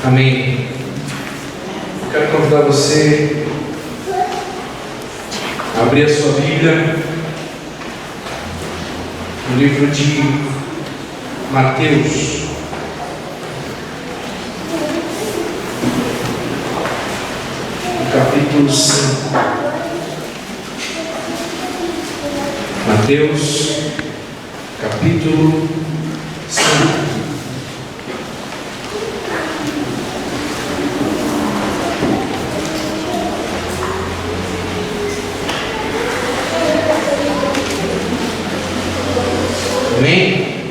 Amém. Quero convidar você a abrir a sua Bíblia no livro de Mateus, no capítulo 5. Mateus, capítulo 5. Amém?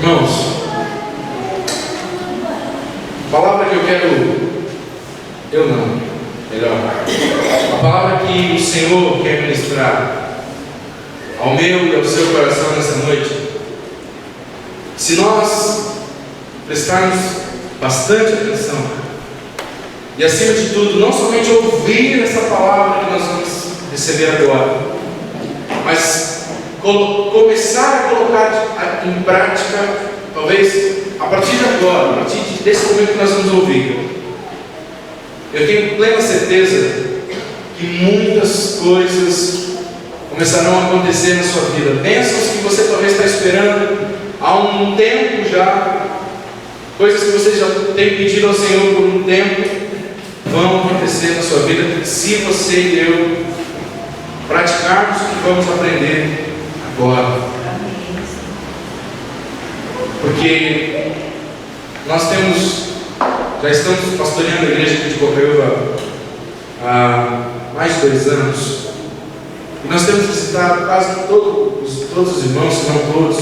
Irmãos, a palavra que a palavra que o Senhor quer ministrar ao meu e ao seu coração nessa noite, se nós prestarmos bastante atenção e, acima de tudo, não somente ouvir essa palavra que nós vamos receber agora, mas começar a colocar em prática, talvez a partir de agora, a partir desse momento que nós vamos ouvir, eu tenho plena certeza que muitas coisas começarão a acontecer na sua vida. Bênçãos que você talvez está esperando há um tempo já, coisas que você já tem pedido ao Senhor por um tempo, vão acontecer na sua vida se você e eu praticarmos o que vamos aprender agora. Porque nós já estamos pastoreando a igreja aqui de Copaíba há mais de 2 anos. E nós temos visitado quase todos os irmãos, se não todos.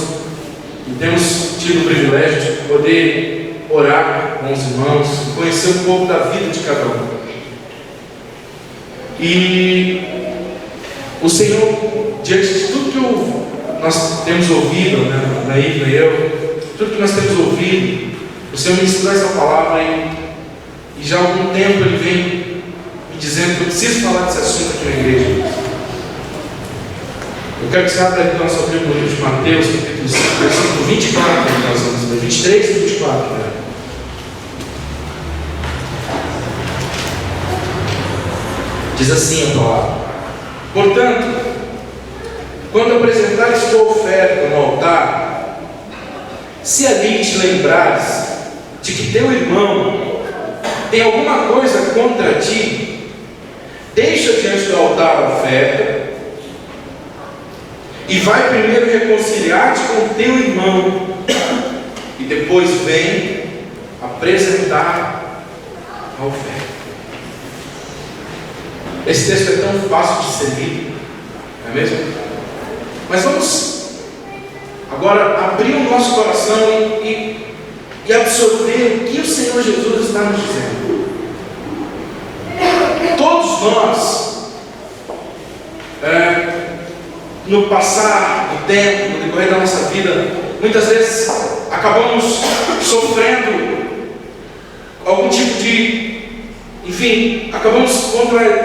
E temos tido o privilégio de poder orar com os irmãos, conhecer um pouco da vida de cada um. E o Senhor, diante de tudo que nós temos ouvido, né, Naíva e eu, tudo que nós temos ouvido, o Senhor ministrou essa palavra e já há algum tempo Ele vem me dizendo que eu preciso falar desse assunto aqui na igreja. Eu quero que você abra então a sua Bíblia no livro de Mateus, capítulo 5, versículo 24, que nós vamos ler, 23 e 24. Né? Diz assim a palavra: portanto, quando apresentares tua oferta no altar, se ali te lembrares de que teu irmão tem alguma coisa contra ti, deixa diante do altar a oferta e vai primeiro reconciliar-te com teu irmão, e depois vem apresentar a oferta. Esse texto é tão fácil de ser lido, não é mesmo? Mas vamos agora abrir o nosso coração e absorver o que o Senhor Jesus está nos dizendo. Todos nós, no passar do tempo, no decorrer da nossa vida, muitas vezes acabamos sofrendo algum tipo de, acabamos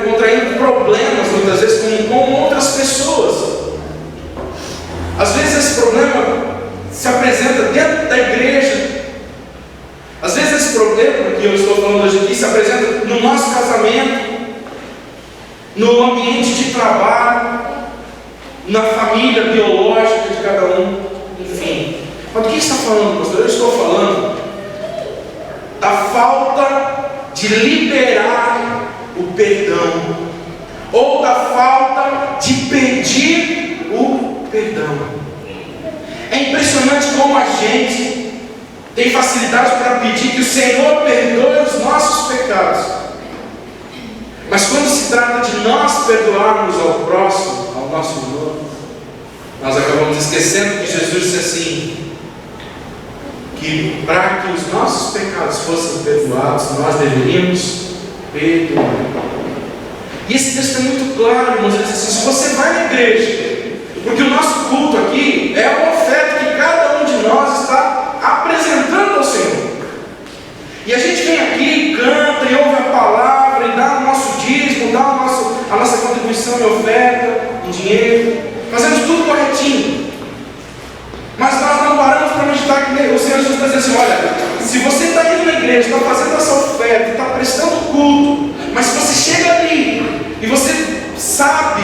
contraindo problemas muitas vezes com outras pessoas. Às vezes esse problema se apresenta dentro da igreja. Às vezes esse problema que eu estou falando hoje aqui se apresenta no nosso casamento, no ambiente de trabalho, na família biológica de cada um, enfim. Mas do que está falando, pastor? Eu estou falando da falta de liberar o perdão, ou da falta de pedir o perdão. É impressionante como a gente tem facilidade para pedir que o Senhor perdoe os nossos pecados, mas quando se trata de nós perdoarmos ao próximo, ao nosso irmão, nós acabamos esquecendo que Jesus disse assim, que para que os nossos pecados fossem perdoados, nós deveríamos perdoar. E esse texto é muito claro, irmãos. Ele diz assim: se você vai na igreja, porque o nosso culto aqui é uma oferta que cada um de nós está apresentando ao Senhor, e a gente vem aqui, canta e ouve a palavra e dá o nosso dízimo, dá a nossa contribuição em oferta, em dinheiro, fazemos tudo corretinho. Mas nós não paramos para meditar que o Senhor Jesus está dizendo assim: olha, se você está indo na igreja igreja, está fazendo essa oferta, está prestando culto, mas se você chega ali e você sabe,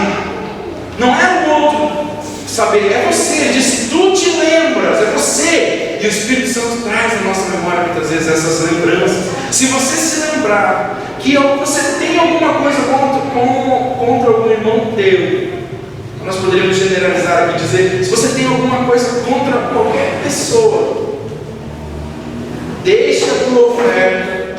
não é o outro saber, é você. Ele diz: tu te lembras, é você. E o Espírito Santo traz na nossa memória muitas vezes essas lembranças. Se você se lembrar que você tem alguma coisa contra algum irmão teu, nós poderíamos generalizar aqui e dizer: se você tem alguma coisa contra qualquer pessoa, deixa a tua oferta,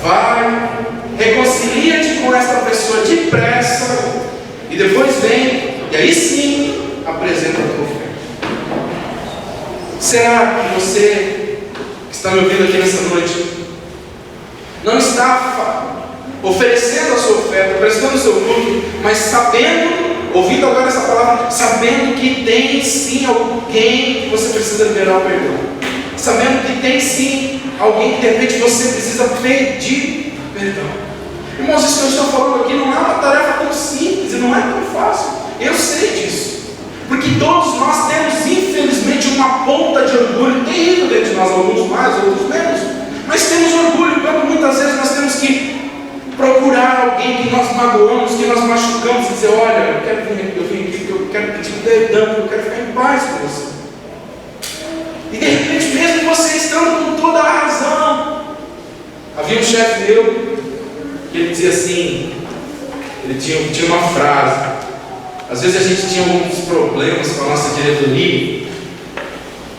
vai, reconcilia-te com essa pessoa depressa, e depois vem, e aí sim apresenta a tua oferta. Será que você que está me ouvindo aqui nessa noite não está oferecendo a sua oferta, prestando o seu culto, mas sabendo, ouvindo agora essa palavra, sabendo que tem sim alguém que você precisa liberar o perdão, sabendo que tem sim alguém que de repente você precisa pedir perdão? Irmãos, isso que eu estou falando aqui não é uma tarefa tão simples e não é tão fácil. Eu sei disso, porque todos nós temos infelizmente uma ponta de orgulho terrível dentro de nós, alguns mais, outros menos, mas temos orgulho quando muitas vezes nós temos que procurar alguém que nós magoamos, que nós machucamos, e dizer: olha, eu vim aqui porque eu quero pedir perdão, porque eu quero ficar em paz com você. E de repente, mesmo você estando com toda a razão, havia um chefe meu que ele dizia assim, ele tinha uma frase: às vezes a gente tinha alguns problemas com a nossa diretoria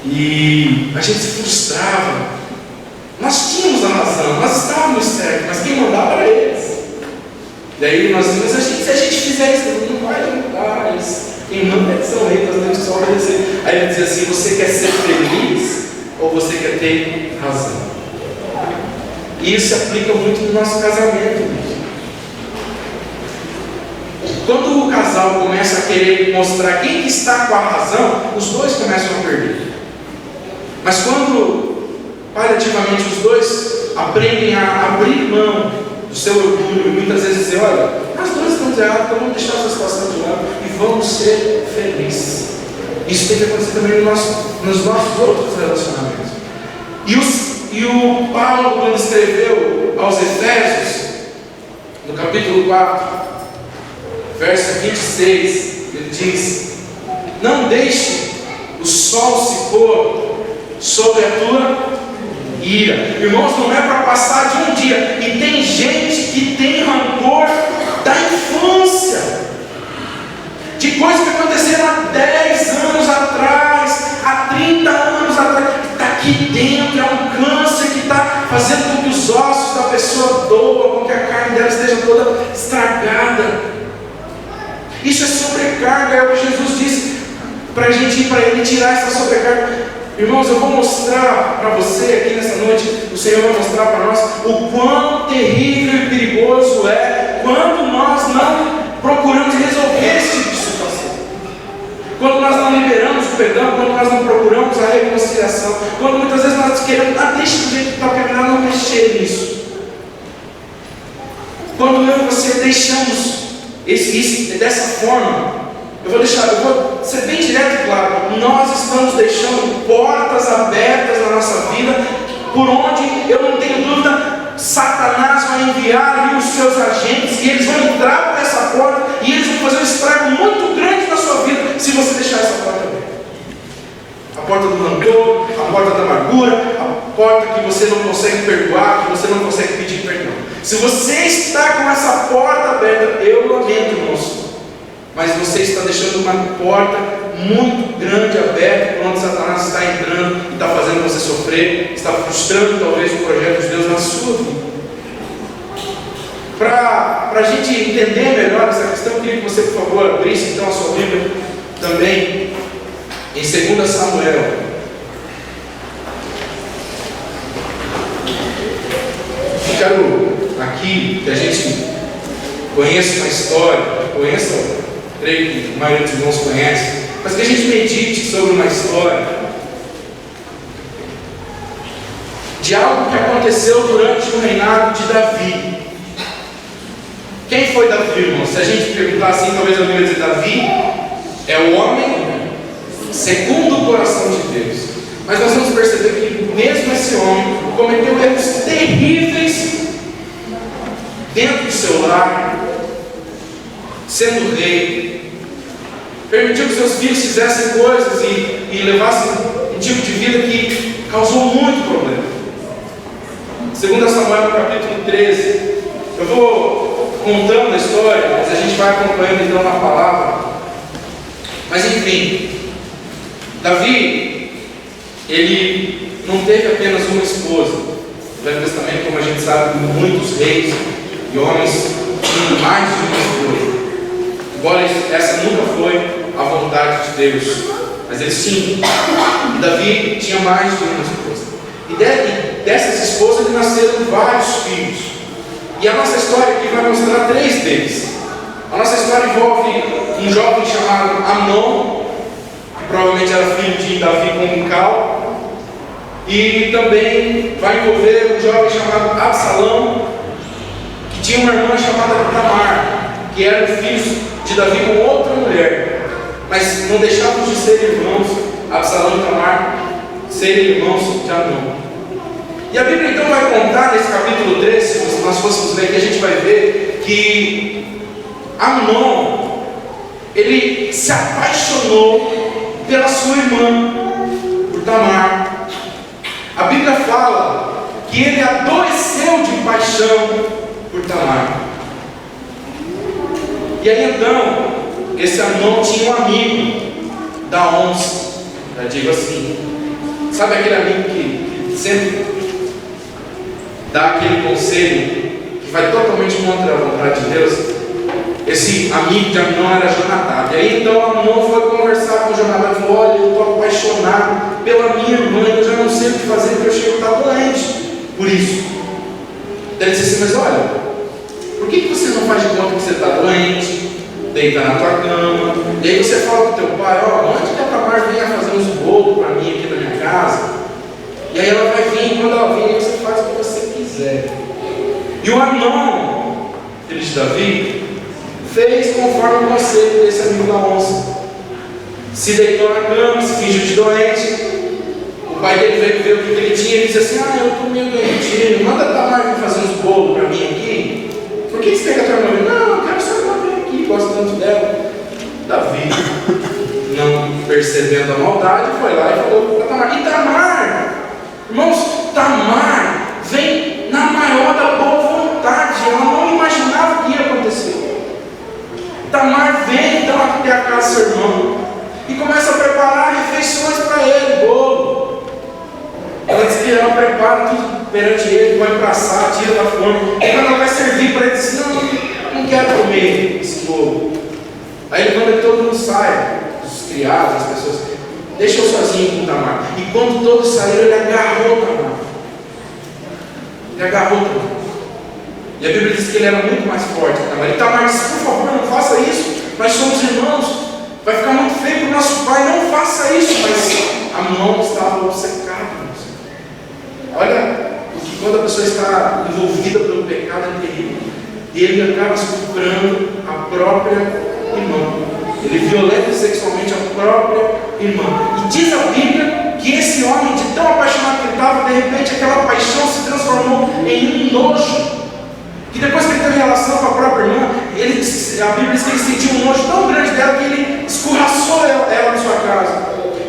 e a gente se frustrava. Nós tínhamos a razão, nós estávamos certos, mas quem mandava era eles. Daí nós dizíamos: se a gente fizer isso, não vai mudar isso. Quem manda são eles, nós temos que só obedecer. Aí ele dizia assim: você quer ser feliz ou você quer ter razão? E isso se aplica muito no nosso casamento. Quando o casal começa a querer mostrar quem está com a razão, os dois começam a perder. Mas quando paliativamente os dois aprendem a abrir mão do seu orgulho e muitas vezes dizer: olha, nós dois estamos errados, então vamos deixar essa situação de lado e vamos ser felizes. Isso tem que acontecer também nos nossos outros relacionamentos. E o Paulo, quando escreveu aos Efésios, no capítulo 4, verso 26, ele diz: não deixe o sol se pôr sobre a tua ira. Irmãos, não é para passar de um dia. E tem gente que tem rancor da infância, de coisas que aconteceram há 10 anos atrás, há 30 anos atrás, que está aqui dentro. É um câncer que está fazendo com que os ossos da pessoa doam, com que a carne dela esteja toda estragada. Isso é sobrecarga, é o que Jesus disse para a gente ir para Ele tirar essa sobrecarga. Irmãos, eu vou mostrar para você aqui nessa noite, o Senhor vai mostrar para nós o quão terrível e perigoso é quando nós não procuramos resolver esse tipo de situação, quando nós não liberamos o perdão, quando nós não procuramos a reconciliação, quando muitas vezes nós queremos: deixa do jeito que está, é melhor não mexer nisso. Quando eu e você deixamos isso dessa forma, eu vou ser bem direto e claro: nós estamos deixando portas abertas na nossa vida, por onde, eu não tenho dúvida, Satanás vai enviar ali os seus agentes, e eles vão entrar por essa porta, e eles vão fazer um estrago muito grande na sua vida, se você deixar essa porta aberta. A porta do rancor, a porta da amargura, a porta que você não consegue perdoar, que você não consegue pedir perdão. Se você está com essa porta aberta, eu lamento, irmãos, mas você está deixando uma porta muito grande aberta, por onde Satanás está entrando e está fazendo você sofrer, está frustrando talvez o projeto de Deus na sua vida. Para a gente entender melhor essa questão, eu queria que você, por favor, abrisse então a sua Bíblia também em 2 Samuel. Eu quero aqui que a gente conheça uma história, creio que a maioria dos irmãos conhece, mas que a gente medite sobre uma história de algo que aconteceu durante o reinado de Davi. Quem foi Davi, irmão? Se a gente perguntar assim, talvez eu venha dizer: Davi é o homem segundo o coração de Deus. Mas nós vamos perceber que mesmo esse homem cometeu erros terríveis terríveis dentro do seu lar, sendo rei. Permitiu que seus filhos fizessem coisas e levassem um tipo de vida que causou muito problema. 2 Samuel capítulo 13. Eu vou contando a história, mas a gente vai acompanhando então na palavra. Mas enfim, Davi, ele não teve apenas uma esposa. No Velho Testamento, como a gente sabe, muitos reis e homens tinham mais de uma esposa. Embora essa nunca foi a vontade de Deus, mas eles tinham. E Davi tinha mais de uma esposa. E dessas esposas nasceram vários filhos. E a nossa história aqui vai mostrar 3 deles. A nossa história envolve um jovem chamado Amnon, que provavelmente era filho de Davi com Mical. E também vai envolver um jovem chamado Absalão, que tinha uma irmã chamada Tamar, que eram filhos de Davi com outra mulher, mas não deixavam de ser irmãos. Absalão e Tamar serem irmãos de Amnon. E a Bíblia então vai contar nesse capítulo 3, se nós fôssemos ler aqui, a gente vai ver que Amnon, ele se apaixonou pela sua irmã, por Tamar. A Bíblia fala que ele adoeceu de paixão por Tamar. E aí então, esse Amnon tinha um amigo da onça. Eu digo assim, sabe aquele amigo que sempre dá aquele conselho que vai totalmente contra a vontade de Deus? Esse amigo de Amnon era Jonadab. E aí então Amnon foi conversar com Jonadab e falou: olha, eu estou apaixonado pela minha irmã, eu já não sei o que fazer porque eu chego a estar doente por isso. Então ele disse assim: mas olha, por que você não faz de conta que você está doente, deita na tua cama, e aí você fala para o teu pai: ó, antes que a Tamar venha fazer uns bolos para mim aqui na minha casa, e aí ela vai vir, e quando ela vir, você faz o que você quiser. E o Amnon, filho de Davi, fez conforme o conselho desse amigo da onça. Se deitou na cama, se fingiu de doente. O pai dele veio ver o que ele tinha e disse assim: ah, eu estou meio doentinho, manda a Tamar vir fazer uns bolos para mim aqui. Por que você pega a tua irmã? Não, eu quero só ela vir aqui, gosto tanto dela. Davi, não percebendo a maldade, foi lá e falou para Tamar. E Tamar, irmãos, Tamar vem na maior da boa vontade. Ela não imaginava o que ia acontecer. Tamar vem então até a casa do seu irmão e começa a preparar refeições para ele, bolo. Ela diz que ela prepara tudo perante ele, vai para assar, tira da forma. E quando ela vai servir para ele, diz: não quero comer esse bolo. Aí ele manda que todo mundo saia, os criados, as pessoas, deixa eu sozinho com Tamar. E quando todos saíram, ele agarrou Tamar. Ele agarrou Tamar. E a Bíblia diz que ele era muito mais forte que Tamar. E Tamar disse: por favor, não faça isso, nós somos irmãos, vai ficar muito feio para o nosso pai, não faça isso. Mas Amnon estava obcecado. Olha, porque quando a pessoa está envolvida pelo pecado é terrível. E ele acaba estuprando a própria irmã. Ele violenta sexualmente a própria irmã. E diz a Bíblia que esse homem, de tão apaixonado que ele estava, de repente aquela paixão se transformou em um nojo. Que depois que ele teve relação com a própria irmã, a Bíblia diz que ele sentiu um nojo tão grande dela que ele escorraçou ela na sua casa.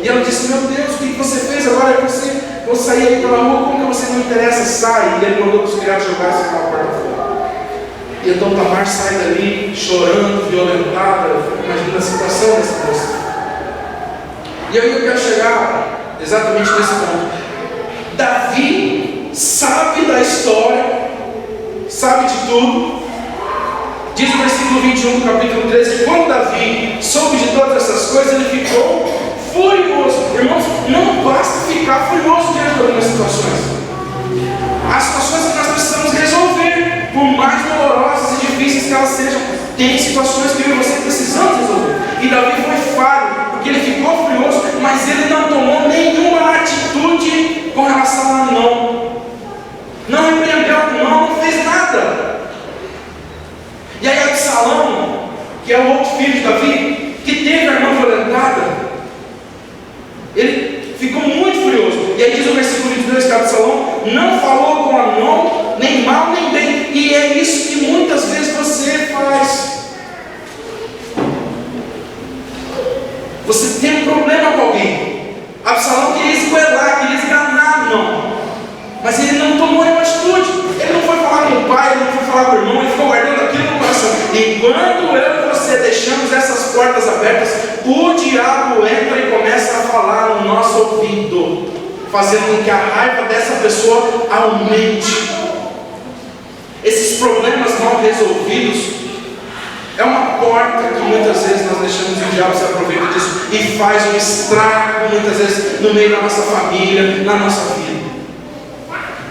E ela disse: meu Deus, o que você fez agora? Vou sair aí pela rua, como que você não interessa? Sai. E ele mandou para os criados jogar-se pela porta fora. E então Tamar sai dali chorando, violentada. Imagina a situação dessa moça. E aí eu quero chegar exatamente nesse ponto. Davi sabe da história, sabe de tudo. Diz o versículo 21 do capítulo 13 que quando Davi soube de todas essas coisas, ele ficou furioso. Irmãos, não basta ficar furioso diante de algumas situações. As situações que nós precisamos resolver, por mais dolorosas e difíceis que elas sejam, tem situações que eu e você precisamos resolver. E Davi foi falho, porque ele ficou furioso, mas ele não tomou nenhuma atitude com relação a Amnon. Não repreendeu Amnon, não fez nada. E aí Absalão, que é o outro filho de Davi, que teve a irmã violentada, ele ficou muito furioso. E aí diz o versículo 22 que Absalão não falou com Amnon falar com o irmão, ele ficou guardando aquilo no coração. E quando eu e você deixamos essas portas abertas, o diabo entra e começa a falar no nosso ouvido, fazendo com que a raiva dessa pessoa aumente. Esses problemas mal resolvidos é uma porta que muitas vezes nós deixamos e o diabo se aproveita disso e faz um estrago, muitas vezes, no meio da nossa família, na nossa vida.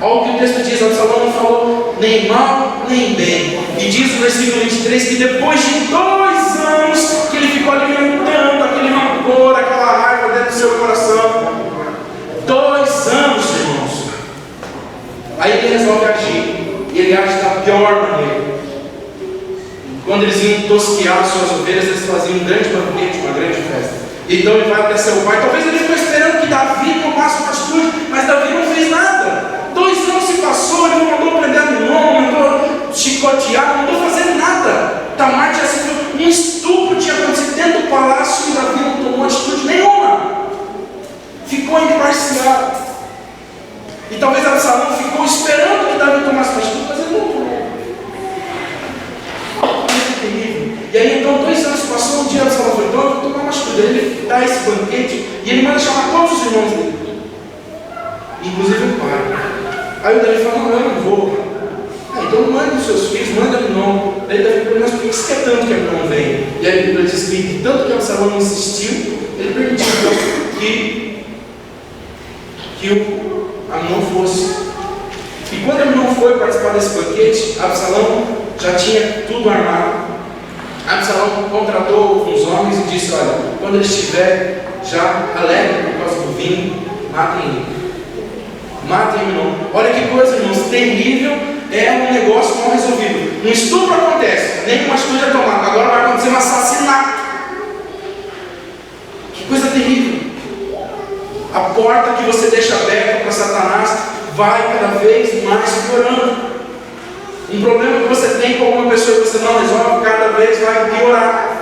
Olha o que o texto diz: Absalão não falou nem mal nem bem. E diz no versículo 23 que depois de 2 anos que ele ficou alimentando aquele rancor, aquela raiva dentro do seu coração, 2 anos, irmãos, aí ele resolve agir. E ele age da pior maneira. Quando eles iam tosquear suas ovelhas, eles faziam um grande banquete, uma grande festa. Então ele vai até seu pai. Talvez ele ficou esperando que Davi tomasse uma atitude, mas Davi não fez nada. 2 anos se passou, ele não mandou prender Amnon, mandou chicotear, não mandou fazer nada. Tamar tinha sido um estupro, tinha acontecido dentro do palácio e Davi não tomou atitude nenhuma. Ficou imparcial. E talvez Absalão ficou esperando que Davi tomasse uma atitude, mas ele não tomou. É terrível. E aí então 2 anos passou, um dia Absalão foi, então eu vou tomar uma atitude. Ele dá esse banquete e ele manda chamar todos os irmãos dele, inclusive o pai. Aí o Davi fala: não, eu não vou. Então manda os seus filhos, manda Amnon. Aí Davi pergunta: mas por que você quer tanto que Amnon venha? E aí a Bíblia diz que tanto que Absalão não insistiu, ele permitiu que o Amnon fosse. E quando Amnon foi participar desse banquete, Absalão já tinha tudo armado. Absalão contratou uns homens e disse: olha, quando ele estiver já alegre por causa do vinho, matem ele. Matem Amnon. Olha que coisa, irmãos, terrível. É um negócio mal resolvido. Um estupro acontece, nenhuma atitude é tomada, agora vai acontecer um assassinato. Que coisa terrível. A porta que você deixa aberta para Satanás vai cada vez mais piorando. Um problema que você tem com alguma pessoa que você não resolve, cada vez vai piorar.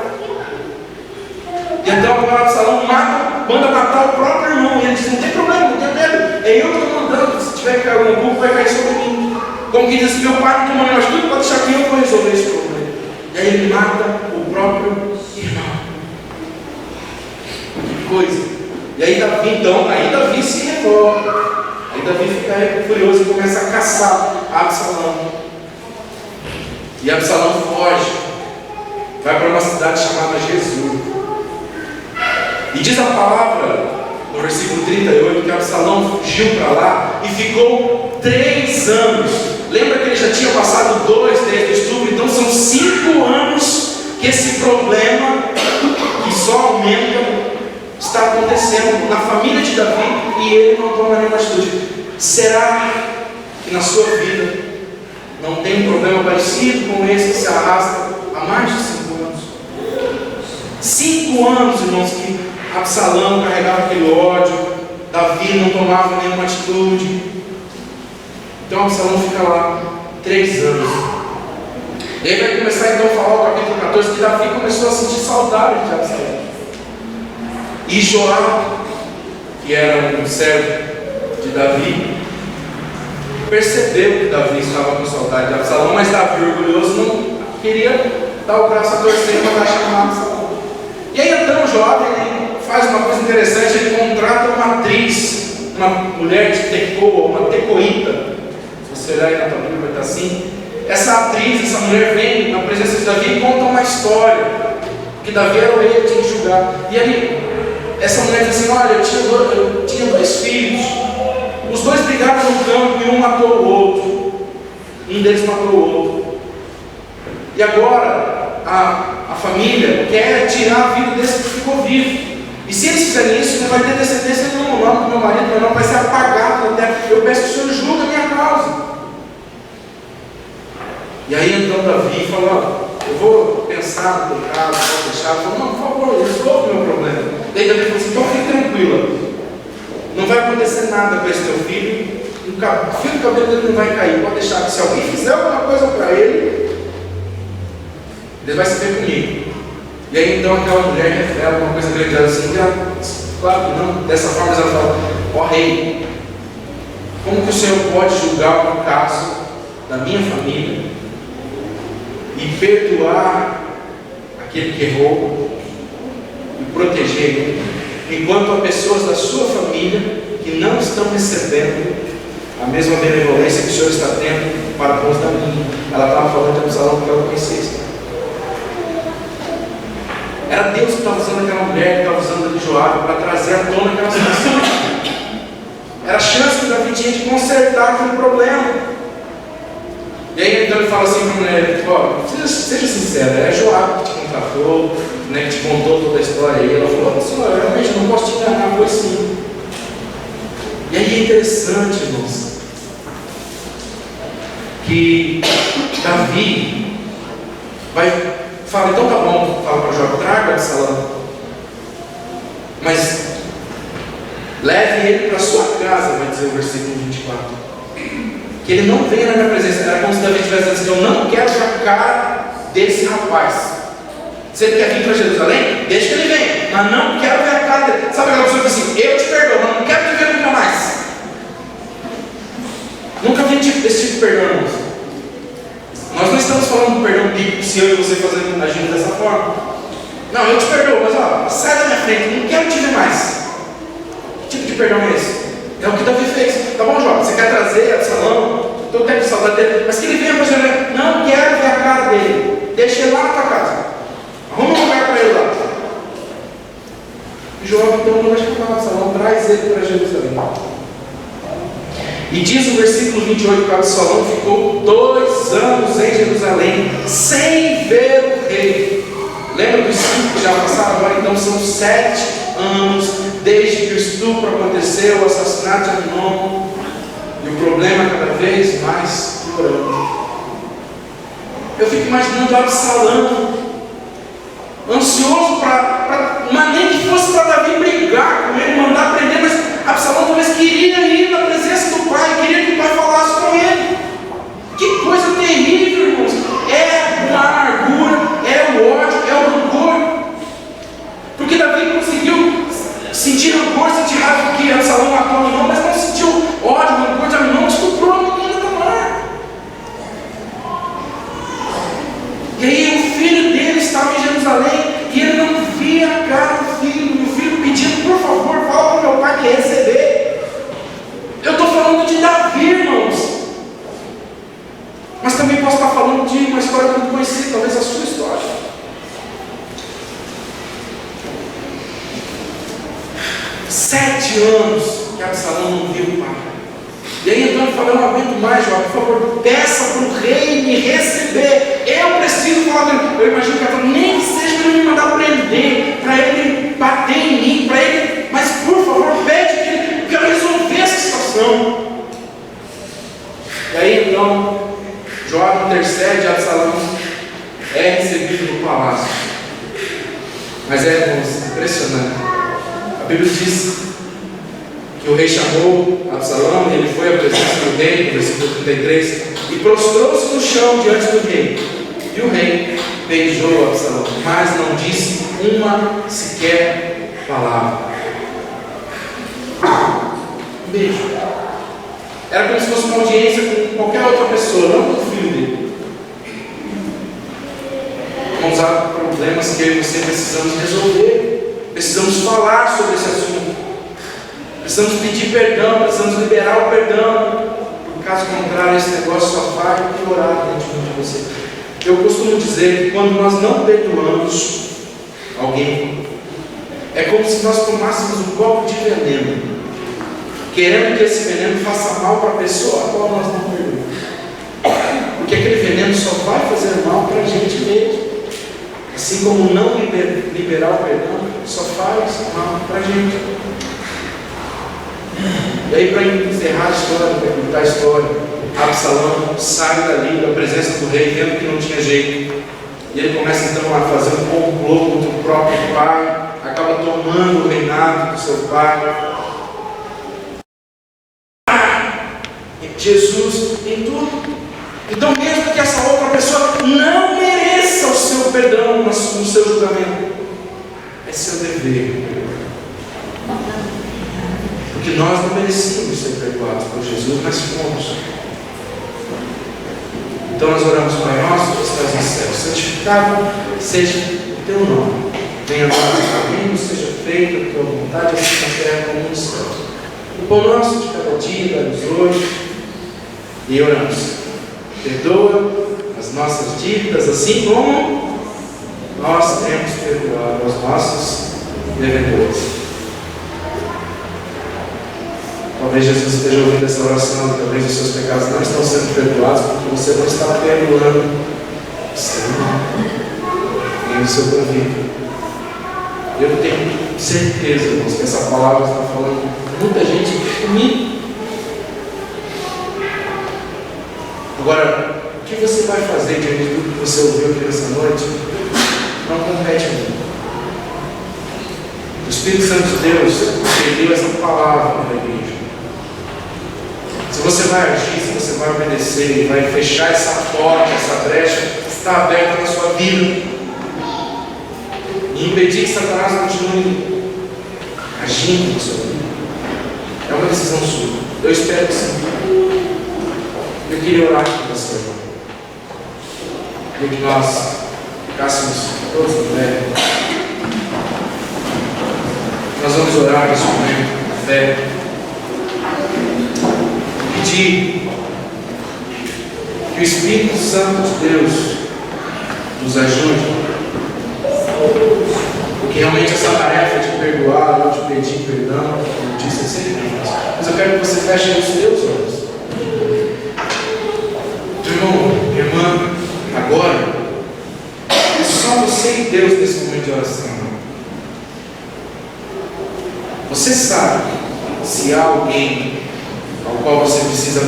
E então agora Absalão manda matar o próprio irmão. E ele diz: não tem problema, não tem medo. É eu que estou mandando. Se tiver que cair algum culpa, vai cair sobre mim. Como que diz: meu pai não tomou nenhuma atitude, pode deixar que eu vou resolver esse problema. E aí ele mata o próprio irmão. Que coisa. E aí Davi se revolta. Aí Davi fica furioso e começa a caçar Absalão. E Absalão foge, vai para uma cidade chamada Jesus. E diz a palavra no versículo 38 que Absalão fugiu para lá e ficou 3 anos. Lembra que ele já tinha passado 2 desde o estupro? Então são 5 anos que esse problema, que só aumenta, está acontecendo na família de Davi e ele não toma nenhuma atitude. Será que na sua vida não tem um problema parecido com esse que se arrasta há mais de 5 anos? 5 anos, irmãos, que Absalão carregava aquele ódio, Davi não tomava nenhuma atitude. Então Absalão fica lá 3 anos. E aí vai começar então a falar o capítulo 14 que Davi começou a sentir saudade de Absalão. E Joabe, que era um servo de Davi, percebeu que Davi estava com saudade de Absalão, mas Davi, orgulhoso, não queria dar o braço a torcer e mandar chamar Absalão. E aí então Joabe faz uma coisa interessante, ele contrata uma atriz, uma mulher de Tecoa, uma tecoíta. Se você olhar aí na tua Bíblia vai estar assim. Essa atriz, essa mulher vem na presença de Davi e conta uma história, que Davi era o rei, ele tinha que julgar. E aí essa mulher diz assim: olha, eu tinha 2 filhos, os 2 brigaram no campo e um matou o outro, um deles matou o outro, e agora a família quer tirar a vida desse que ficou vivo, e se eles fizerem isso, não vai ter descendência nenhuma, o nome do meu marido, meu nome vai ser apagado da terra. Eu peço que o Senhor julgue a minha causa. E aí então Davi falou: eu vou pensar no teu caso, vou deixar. Ele falou: não, por favor, resolve o meu problema. Daí Davi falou assim: então fique tranquila, não vai acontecer nada com esse teu filho, o fio do cabelo dele não vai cair, pode deixar que se alguém fizer alguma coisa para ele vai se ver comigo. E aí então aquela mulher revela uma coisa grandiosa assim: claro que não, dessa forma ela fala: ó rei, como que o Senhor pode julgar o caso da minha família e perdoar aquele que errou e proteger ele, enquanto há pessoas da sua família que não estão recebendo a mesma benevolência que o Senhor está tendo para com os da minha. Ela estava falando de Absalão porque ela conhecia. Era Deus que estava usando aquela mulher, que estava usando de Joabe para trazer à tona aquela situação. Era a chance que Davi tinha de consertar aquele problema. E aí então ele fala assim para a mulher: ó, seja sincera, é Joabe que te contratou, né, que te contou toda a história. E ela falou: senhor, eu realmente não posso te enganar, foi sim. E aí é interessante, irmãos, que Davi fala: então tá bom, fala para Joabe, traga Absalão, mas leve ele para sua casa, vai dizer o versículo 24. Que ele não venha na minha presença. Era como se Davi tivesse dizendo: eu não quero ver a cara desse rapaz. Se ele quer vir para Jerusalém, deixa que ele venha, mas não quero ver a cara dele. Sabe aquela pessoa que diz assim: eu te perdoo, mas não quero te ver nunca mais. Nunca vi esse tipo de perdão, irmãos. Nós não estamos falando do perdão bíblico se eu e você agindo dessa forma. Não, eu te perdoo, mas ó, sai da minha frente, não quero te ver mais. Que tipo de perdão é esse? É o que Davi fez. Tá bom, João, você quer trazer Absalão? Estou tendo saudade dele, mas que ele venha para Jerusalém. Não quero ver a cara dele. Deixa ele lá na tua casa. Arruma um lugar para ele lá. E João então manda chamar Absalão, traz ele para Jerusalém. E diz o versículo 28 que Absalão ficou 2 anos em Jerusalém sem ver o rei. Lembra dos 5 que já passaram? Agora então são 7 anos desde que o estupro aconteceu, o assassinato de Amnon, e o problema cada vez mais piorando. Eu fico imaginando Absalão ansioso mas nem que fosse para Davi brigar com ele, mandar prender, mas Absalão talvez queria ir na presença do pai, queria que o pai falasse com ele. Que coisa terrível, irmãos. É uma amargura, é o ódio, é o rancor. Porque Davi conseguiu sentir rancor, sentir raiva que Absalão matou Amnon, mas não sentiu ódio, rancor de Amnon, estuprou a menina Tamar. E aí o filho dele estava em Jerusalém e ele não via a cara do filho, e o filho pedindo: por favor, fala para o meu pai que receber. Eu estou falando de Davi, irmãos. Mas também posso estar falando de uma história muito conhecida, talvez a sua história. 7 anos que Absalão não viu o pai. E aí então ele fala: eu não aguento mais, João, por favor, peça para o rei me receber. Eu preciso falar dele. Eu imagino que ela fala: nem que seja para ele me mandar prender, para ele bater em mim, para ele, mas por favor, pede que eu quero resolver essa situação. E aí então Joabe intercede, Absalão é recebido no palácio. Mas é impressionante. A Bíblia diz que o rei chamou Absalão e ele foi à presença do rei, no versículo 33, e prostrou-se no chão diante do rei. E o rei beijou Absalão, mas não disse uma sequer palavra. Um beijo. Era como se fosse uma audiência com qualquer outra pessoa, não com o filho dele. Vamos há problemas que eu e você precisamos resolver. Precisamos falar sobre esse assunto. Precisamos pedir perdão, precisamos liberar o perdão. Por caso contrário, esse negócio só vai piorar dentro de você. Eu costumo dizer que quando nós não perdoamos alguém, é como se nós tomássemos um copo de veneno, querendo que esse veneno faça mal para a pessoa a qual nós não perdoamos. Porque aquele veneno só vai fazer mal para a gente mesmo. Assim como não liberar o perdão só faz mal para a gente. E aí, para encerrar a história, para contar a história, Absalão sai dali da presença do rei, vendo que não tinha jeito. E ele começa então a fazer um complô contra o próprio pai, acaba tomando o reinado do seu pai. Jesus em tudo. Então, mesmo que essa outra pessoa não mereça o seu perdão no seu julgamento, é seu dever. Porque nós não merecíamos ser perdoados por Jesus, mas fomos. Então nós oramos: Pai nosso que estás no céu, céus. Santificado seja o teu nome. Venha a nós o reino, seja feita a tua vontade, assim na terra como no céu. O pão nosso de cada dia, dá-nos hoje. E oramos. Perdoa as nossas dívidas, assim como nós temos perdoado aos nossos devedores. Talvez Jesus esteja ouvindo essa oração, talvez os seus pecados não estão sendo perdoados porque você não está perdoando o seu irmão e o seu convívio. Eu tenho certeza, irmãos, que essa palavra está falando com muita gente comigo. Agora, o que você vai fazer diante de tudo que você ouviu aqui nessa noite? Não compete a mim. O Espírito Santo de Deus deu essa palavra para a igreja. Se você vai agir, se você vai obedecer, vai fechar essa porta, essa brecha, está aberta na sua vida. E impedir que Satanás continue agindo na sua vida. É uma decisão sua. Eu espero que sim. Eu queria orar aqui com você, irmão. Queria que nós ficássemos todos em pé. Nós vamos orar nesse momento, com fé. Pedir que o Espírito Santo de Deus nos ajude. Porque realmente essa tarefa de perdoar ou de pedir perdão, como disse, é sempre difícil. Mas eu quero que você feche os seus olhos. Irmão, irmã, agora é só você e Deus nesse momento de oração. Você sabe se há alguém ao qual você precisa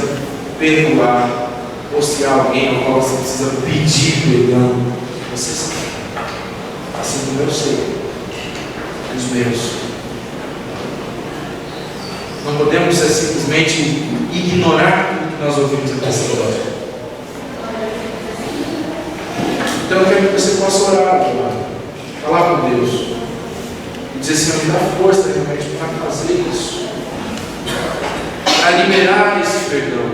perdoar, ou se há alguém ao qual você precisa pedir perdão. Você sabe. Assim como eu sei os meus. Não podemos simplesmente ignorar tudo que nós ouvimos aqui nessa história. Então eu quero que você possa orar agora, falar com Deus e dizer: Senhor, me dá força realmente para fazer isso, para liberar esse perdão,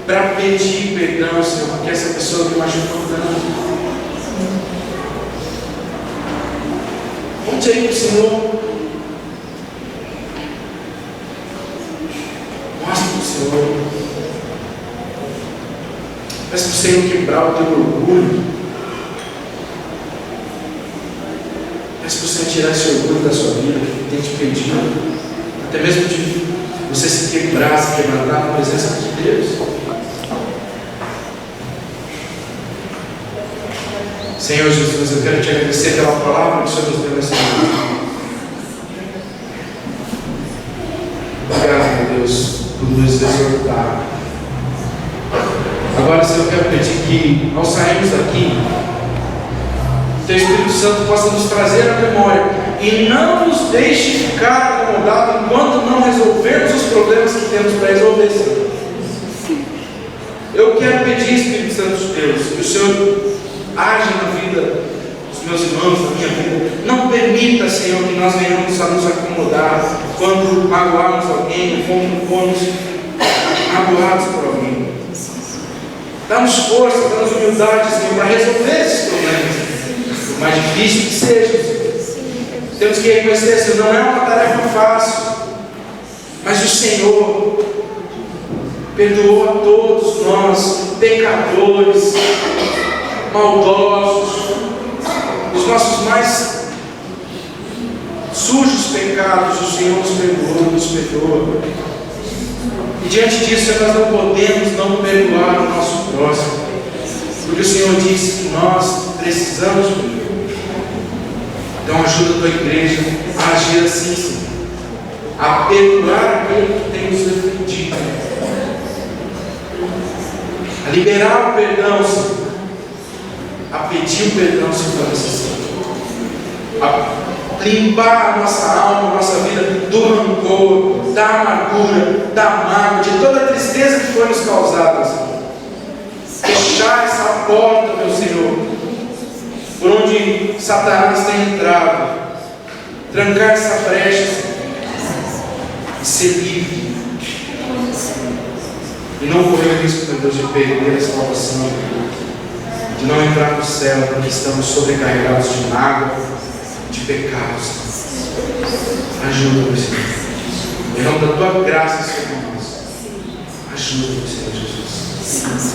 para pedir perdão, Senhor, porque essa pessoa que machucou tanto. Conte aí para o Senhor. Mostra para o Senhor. Peça para o Senhor quebrar o teu orgulho. Peça para o Senhor tirar esse orgulho da sua vida que tem te pedido. Até mesmo de você se quebrar, se quebrantar na presença de Deus. Senhor Jesus, eu quero te agradecer pela palavra que o Senhor nos deu nessa noite. Obrigado, meu Deus, por nos exortar. Agora, Senhor, eu quero pedir que, ao sairmos daqui, Teu Espírito Santo possa nos trazer a memória e não nos deixe ficar acomodados enquanto não resolvermos os problemas que temos para resolver, Senhor. Eu quero pedir, Espírito Santo de Deus, que o Senhor age na vida dos meus irmãos, na minha vida. Não permita, Senhor, que nós venhamos a nos acomodar quando magoarmos alguém, fomos magoados por alguém. Dá-nos força, dá-nos humildade, Senhor, para resolver esses problemas, por mais difícil que seja. Temos que reconhecer, Senhor, não é uma tarefa fácil, mas o Senhor perdoou a todos nós, pecadores, maldosos, os nossos mais sujos pecados. O Senhor nos perdoa. E diante disso, nós não podemos não perdoar o nosso próximo, porque o Senhor disse que nós precisamos perdoar. Então ajuda a tua igreja a agir assim, Senhor, a perdoar aquele que tem nos defendido, a liberar o perdão, Senhor, a pedir o perdão se for necessário, a limpar a nossa alma, a nossa vida do rancor, da amargura, da mágoa, de toda a tristeza que foi nos causada, Senhor. Fechar essa porta, meu Senhor, por onde Satanás tem entrado, trancar essa brecha, Senhor, e ser livre, e não correr o risco, meu Deus, de perder a salvação. de não entrar no céu porque estamos sobrecarregados de mágoa, de pecados. Ajuda-nos, Senhor. Em nome da tua graça sobre nós. Ajuda-nos, Senhor Jesus.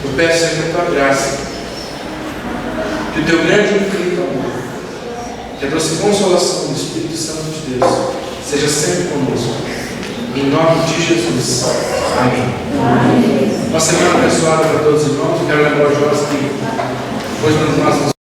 Eu peço, Senhor, que a tua graça, que o teu grande e infinito amor, que a doce consolação do Espírito Santo de Deus seja sempre conosco. Em nome de Jesus. Amém. Amém. Uma semana abençoada para todos os irmãos. Eu quero lembrar a Jorge que depois nós nos